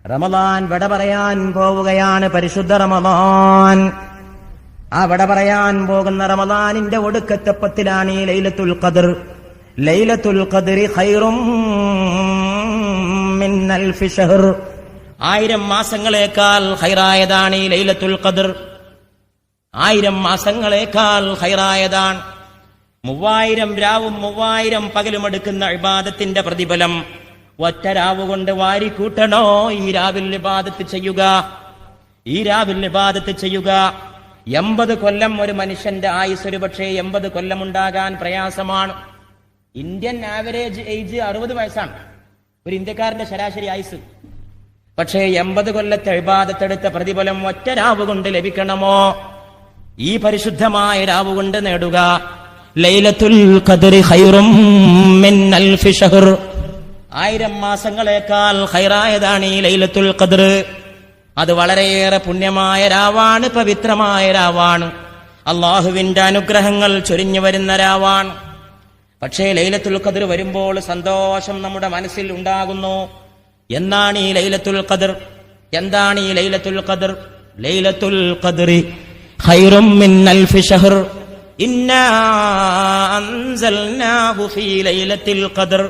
റമദാൻ വിട പറയാൻ പോവുകയാണ്. പരിശുദ്ധ റമദാൻ. ആ വിട പറയാൻ പോകുന്ന റമദാനിന്റെ ഒടുക്കത്തെ പത്തിലാണ് ഈ ലൈലത്തുൽ ഖദ്ർ. ലൈലത്തുൽ ഖദ്രി ഖൈറും മിൻ അൽഫി ശഹർ. 1000 മാസങ്ങളേക്കാൾ ഖൈറായതാണ് ഈ ലൈലത്തുൽ ഖദ്ർ. 1000 മാസങ്ങളേക്കാൾ ഖൈറായതാണ്. 3000 രാവും 3000 പകലും എടുക്കുന്ന ഇബാദത്തിന്റെ പ്രതിഫലം ഒറ്റ രാവ് കൊണ്ട് വാരിക്കൂട്ടണോ? ഈ രാവിൽ ഇബാദത്ത് ചെയ്യുക, ഈ രാവിൽ ഇബാദത്ത് ചെയ്യുക. 80 കൊല്ലം ഒരു മനുഷ്യന്റെ ആയുസ് ഒരു പക്ഷേ 80 കൊല്ലം ഉണ്ടാകാൻ പ്രയാസമാണ്. ഇന്ത്യൻ ആവറേജ് ഏജ് 60 വയസ്സാണ് ഒരു ഇന്ത്യക്കാരന്റെ ശരാശരി ആയുസ്. പക്ഷേ 80 കൊല്ലത്തെ ഇബാദത്തെടുത്ത പ്രതിഫലം ഒറ്റ രാവ് കൊണ്ട് ലഭിക്കണമോ? ഈ പരിശുദ്ധമായ രാവ് കൊണ്ട് നേടുക. ലൈലത്തുൽ ഖദ്രി ഖൈറും മിൻ അൽഫി ശഹർ. 1000 മാസങ്ങളേക്കാൾ ഖൈറായതാണ് ഈ ലൈലത്തുൽ ഖദ്ർ. അത് വളരെയേറെ പുണ്യമായ രാവാണ്, പവിത്രമായ രാവാണ്, അള്ളാഹുവിന്റെ അനുഗ്രഹങ്ങൾ ചൊരിഞ്ഞു വരുന്ന രാവാണ്. പക്ഷേ ലൈലത്തുൽ ഖദ്ർ വരുമ്പോൾ സന്തോഷം നമ്മുടെ മനസ്സിൽ ഉണ്ടാകുന്നു. എന്നാണ് ഈ ലൈലത്തുൽ ഖദ്ർ? എന്താണ് ഈ ലൈലത്തുൽ ഖദ്ർ? ലൈലത്തുൽ ഖദ്രി ഖൈറും മിൻ അൽഫി ശഹർ. ഇന്നാ അൻസൽനാഹു ഫീ ലൈലത്തിൽ ഖദ്ർ.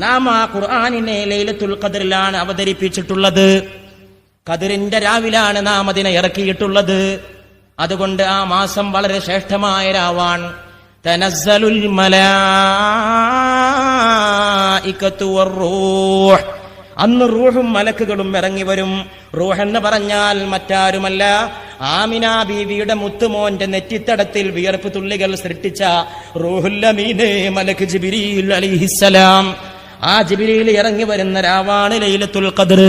നാം ആ ഖുർആനിനെ ലൈലത്തുൽ ഖദ്റിലാണ് അവതരിപ്പിച്ചിട്ടുള്ളത്. ഖദ്റിന്റെ രാവിലാണ് നാം അതിനെ ഇറക്കിയിട്ടുള്ളത്. അതുകൊണ്ട് ആ മാസം വളരെ ശ്രേഷ്ഠമായ രാവാണ്. തനസ്സലുൽ മലായികതു വറൂഹ്. അന്ന് റൂഹും മലക്കുകളും ഇറങ്ങി വരും. റൂഹ് എന്ന് പറഞ്ഞാൽ മറ്റാരുമല്ല, ആമിന ബീവിയുടെ മുത്തുമോന്റെ നെറ്റിത്തടത്തിൽ വിയർപ്പ് തുള്ളികൾ സൃഷ്ടിച്ച റൂഹുൽ അമീനെ മലക്ക് ജിബ്രീൽ അലൈഹിസ്സലാം. ആ ജിബ്രീൽ ഇറങ്ങി വരുന്ന രാവാണ് ലൈലത്തുൽ ഖദ്ർ.